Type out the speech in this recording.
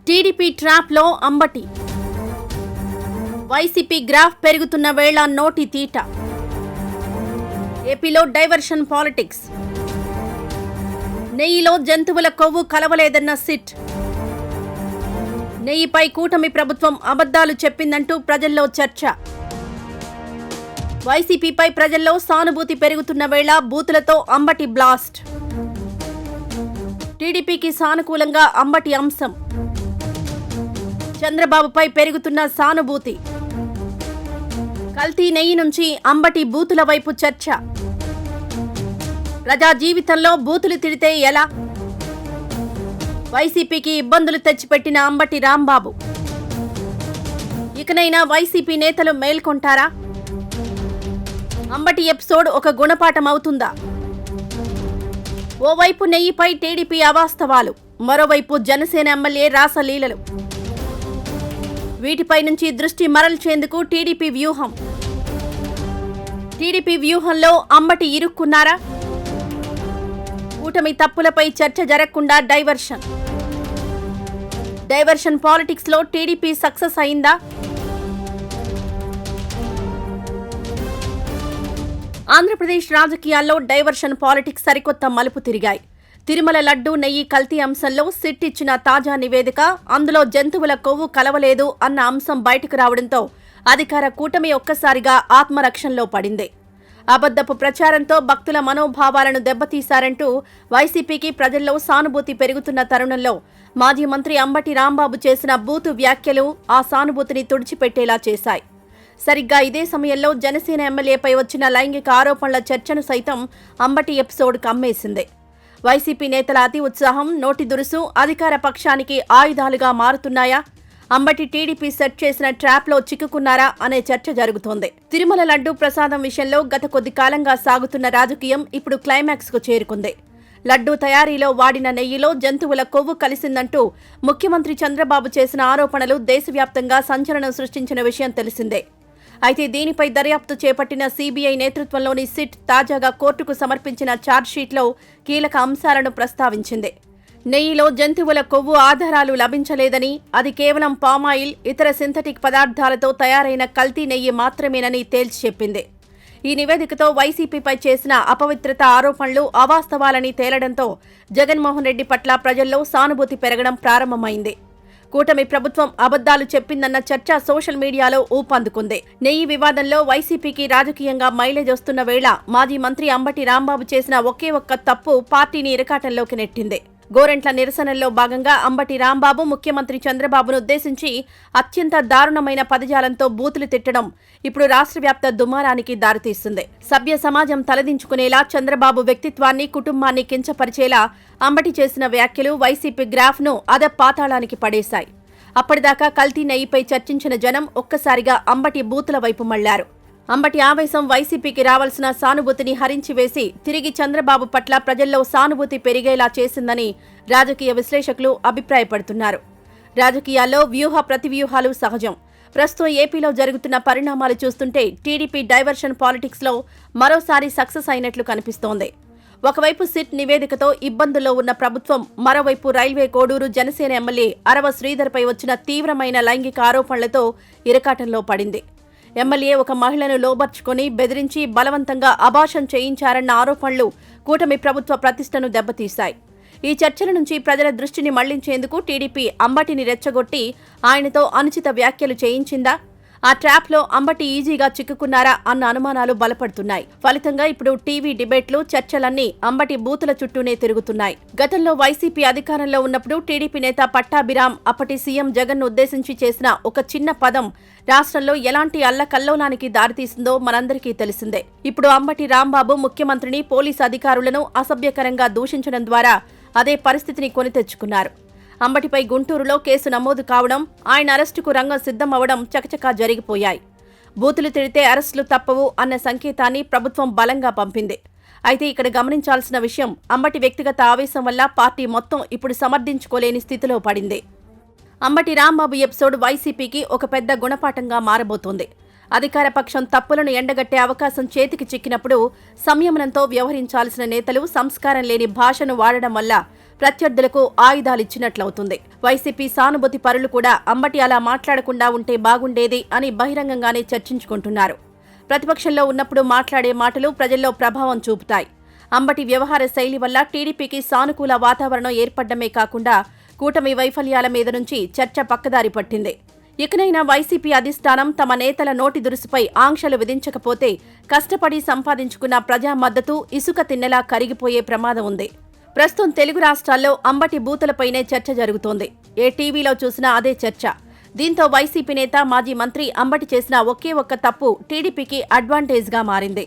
TDP ట్రాప్లో Ambati. YCP graph పెరుగుతున్న వేళ నోటి తీట. ఏపీలో డైవర్షన్ పాలిటిక్స్. నెయ్యిలో జంతువుల కొవ్వు కలవలేదన్న సిట్. నెయ్యిపై కూటమి ప్రభుత్వం అబద్ధాలు చెప్పిందంటూ ప్రజల్లో చర్చ. వైసీపీపై ప్రజల్లో సానుభూతి పెరుగుతున్న వేళ బూతులతో అంబటి బ్లాస్ట్. టీడీపీకి సానుకూలంగా అంబటి అంశం. చంద్రబాబుపై పెరుగుతున్న సానుభూతి. కల్తీ నెయ్యి నుంచి అంబటి బూతుల వైపు చర్చ. ప్రజా జీవితంలో బూతులు తిడితే ఎలా? వైసీపీకి ఇబ్బందులు తెచ్చిపెట్టిన అంబటి రాంబాబు. ఇకనైనా వైసీపీ నేతలు మేల్కొంటారా? అంబటి ఎపిసోడ్ ఒక గుణపాఠం అవుతుందా? ఓవైపు నెయ్యిపై టీడీపీ అవాస్తవాలు, మరోవైపు జనసేన ఎమ్మెల్యే రాసలీలలు. వీటిపై నుంచి దృష్టి మరల్చేందుకు టీడీపీ వ్యూహం. టీడీపీ వ్యూహంలో అంబటి ఇరుక్కున్నారా? కూటమి తప్పులపై చర్చ జరగకుండా డైవర్షన్. డైవర్షన్ పాలిటిక్స్ లో టీడీపీ సక్సెస్ అయిందా? ఆంధ్రప్రదేశ్ రాజకీయాల్లో డైవర్షన్ పాలిటిక్స్ సరికొత్త మలుపు తిరిగాయి. తిరుమల లడ్డూ నెయ్యి కల్తీ అంశంలో సిట్ ఇచ్చిన తాజా నివేదిక, అందులో జంతువుల కొవ్వు కలవలేదు అన్న అంశం బయటకు రావడంతో అధికార కూటమి ఒక్కసారిగా ఆత్మరక్షణలో పడింది. అబద్ధపు ప్రచారంతో భక్తుల మనోభావాలను దెబ్బతీశారంటూ వైసీపీకి ప్రజల్లో సానుభూతి పెరుగుతున్న తరుణంలో మాజీ మంత్రి అంబటి రాంబాబు చేసిన బూతు వ్యాఖ్యలు ఆ సానుభూతిని తుడిచిపెట్టేలా చేశాయి. సరిగ్గా ఇదే సమయంలో జనసేన ఎమ్మెల్యేపై వచ్చిన లైంగిక ఆరోపణల చర్చను సైతం అంబటి ఎపిసోడ్ కమ్మేసింది. వైసీపీ నేతల అతి ఉత్సాహం, నోటి దురుసు అధికార పక్షానికి ఆయుధాలుగా మారుతున్నాయా? అంబటి టీడీపీ సెట్ చేసిన ట్రాప్లో చిక్కుకున్నారా అనే చర్చ జరుగుతోంది. తిరుమల లడ్డూ ప్రసాదం విషయంలో గత కొద్ది కాలంగా సాగుతున్న రాజకీయం ఇప్పుడు క్లైమాక్స్ కు చేరుకుంది. లడ్డూ తయారీలో వాడిన నెయ్యిలో జంతువుల కొవ్వు కలిసిందంటూ ముఖ్యమంత్రి చంద్రబాబు చేసిన ఆరోపణలు దేశవ్యాప్తంగా సంచలనం సృష్టించిన విషయం తెలిసిందే. అయితే దీనిపై దర్యాప్తు చేపట్టిన సీబీఐ నేతృత్వంలోని సిట్ తాజాగా కోర్టుకు సమర్పించిన ఛార్జ్షీట్లో కీలక అంశాలను ప్రస్తావించింది. నెయ్యిలో జంతువుల కొవ్వు ఆధారాలు లభించలేదని, అది కేవలం పామాయిల్, ఇతర సింథటిక్ పదార్థాలతో తయారైన కల్తీ నెయ్యి మాత్రమేనని తేల్చి చెప్పింది. ఈ నివేదికతో వైసీపీపై చేసిన అపవిత్రత ఆరోపణలు అవాస్తవాలని తేలడంతో జగన్మోహన్ రెడ్డి పట్ల ప్రజల్లో సానుభూతి పెరగడం ప్రారంభమైంది. కూటమి ప్రభుత్వం అబద్ధాలు చెప్పిందన్న చర్చ సోషల్ మీడియాలో ఊపందుకుంది. నెయ్యి వివాదంలో వైసీపీకి రాజకీయంగా మైలేజ్ వస్తున్న వేళ మాజీ మంత్రి అంబటి రాంబాబు చేసిన ఒకే ఒక్క తప్పు పార్టీని ఇరకాటంలోకి నెట్టింది. గోరెంట్ల నిరసనల్లో భాగంగా అంబటి రాంబాబు ముఖ్యమంత్రి చంద్రబాబును ఉద్దేశించి అత్యంత దారుణమైన పదజాలంతో బూతులు తిట్టడం ఇప్పుడు రాష్ట్ర వ్యాప్త దుమారానికి దారితీస్తుంది. సభ్య సమాజం తలదించుకునేలా, చంద్రబాబు వ్యక్తిత్వాన్ని, కుటుంబాన్ని కించపరిచేలా అంబటి చేసిన వ్యాఖ్యలు వైసీపీ గ్రాఫ్ను అధపాతాళానికి పడేశాయి. అప్పటిదాకా కల్తీ నెయ్యిపై చర్చించిన జనం ఒక్కసారిగా అంబటి బూతుల వైపు మళ్లారు. అంబటి ఆవేశం వైసీపీకి రావాల్సిన సానుభూతిని హరించివేసి తిరిగి చంద్రబాబు పట్ల ప్రజల్లో సానుభూతి పెరిగేలా చేసిందని రాజకీయ విశ్లేషకులు అభిప్రాయపడుతున్నారు. రాజకీయాల్లో వ్యూహ ప్రతివ్యూహాలు సహజం. ప్రస్తుతం ఏపీలో జరుగుతున్న పరిణామాలు చూస్తుంటే టీడీపీ డైవర్షన్ పాలిటిక్స్లో మరోసారి సక్సెస్ అయినట్లు కనిపిస్తోంది. ఒకవైపు సిట్ నివేదికతో ఇబ్బందుల్లో ఉన్న ప్రభుత్వం, మరోవైపు రైల్వే కోడూరు జనసేన ఎమ్మెల్యే అరవ శ్రీధర్పై వచ్చిన తీవ్రమైన లైంగిక ఆరోపణలతో ఇరకాటంలో పడింది. ఎమ్మెల్యే ఒక మహిళను లోబర్చుకుని బెదిరించి బలవంతంగా అబార్షన్ చేయించారన్న ఆరోపణలు కూటమి ప్రభుత్వ ప్రతిష్టను దెబ్బతీశాయి. ఈ చర్చల నుంచి ప్రజల దృష్టిని మళ్లించేందుకు టీడీపీ అంబటిని రెచ్చగొట్టి ఆయనతో అనుచిత వ్యాఖ్యలు చేయించిందా? ఆ ట్రాప్లో అంబటి ఈజీగా చిక్కుకున్నారా అన్న అనుమానాలు బలపడుతున్నాయి. ఫలితంగా ఇప్పుడు టీవీ డిబేట్లు, చర్చలన్నీ అంబటి బూతుల చుట్టూనే తిరుగుతున్నాయి. గతంలో వైసీపీ అధికారంలో ఉన్నప్పుడు టీడీపీ నేత పట్టాభిరామ్ అప్పటి సీఎం జగన్ను ఉద్దేశించి చేసిన ఒక చిన్న పదం రాష్ట్రంలో ఎలాంటి అల్లకల్లోలానికి దారితీసిందో మనందరికీ తెలిసిందే. ఇప్పుడు అంబటి రాంబాబు ముఖ్యమంత్రిని, పోలీసు అధికారులను అసభ్యకరంగా దూషించడం ద్వారా అదే పరిస్థితిని కొని తెచ్చుకున్నారు. అంబటిపై గుంటూరులో కేసు నమోదు కావడం, ఆయన అరెస్టుకు రంగం సిద్ధమవడం చకచకా జరిగిపోయాయి. బూతులు తిడితే అరెస్టులు తప్పవు అన్న సంకేతాన్ని ప్రభుత్వం బలంగా పంపింది. అయితే ఇక్కడ గమనించాల్సిన విషయం, అంబటి వ్యక్తిగత ఆవేశం వల్ల పార్టీ మొత్తం ఇప్పుడు సమర్థించుకోలేని స్థితిలో పడింది. అంబటి రాంబాబు ఎపిసోడ్ వైసీపీకి ఒక పెద్ద గుణపాఠంగా మారబోతోంది. అధికార పక్షం తప్పులను ఎండగట్టే అవకాశం చేతికి చిక్కినప్పుడు సంయమనంతో వ్యవహరించాల్సిన నేతలు సంస్కారం లేని భాషను వాడడం వల్ల ప్రత్యర్థులకు ఆయుధాలిచ్చినట్లవుతుంది. వైసీపీ సానుభూతి పరులు కూడా అంబటి అలా మాట్లాడకుండా ఉంటే బాగుండేది అని బహిరంగంగానే చర్చించుకుంటున్నారు. ప్రతిపక్షంలో ఉన్నప్పుడు మాట్లాడే మాటలు ప్రజల్లో ప్రభావం చూపుతాయి. అంబటి వ్యవహార శైలి వల్ల టీడీపీకి సానుకూల వాతావరణం ఏర్పడ్డమే కాకుండా కూటమి వైఫల్యాల మీద నుంచి చర్చ పక్కదారి పట్టింది. ఇకనైనా వైసీపీ అధిష్టానం తమ నేతల నోటి దురుసుపై ఆంక్షలు విధించకపోతే కష్టపడి సంపాదించుకున్న ప్రజా మద్దతు ఇసుక తిన్నెలా కరిగిపోయే ప్రమాదం ఉంది. ప్రస్తుతం తెలుగు రాష్ట్రాల్లో అంబటి బూతులపైనే చర్చ జరుగుతోంది. ఏ టీవీలో చూసినా అదే చర్చ. దీంతో వైసీపీ నేత మాజీ మంత్రి అంబటి చేసిన ఒకే ఒక్క తప్పు టీడీపీకి అడ్వాంటేజ్గా మారింది.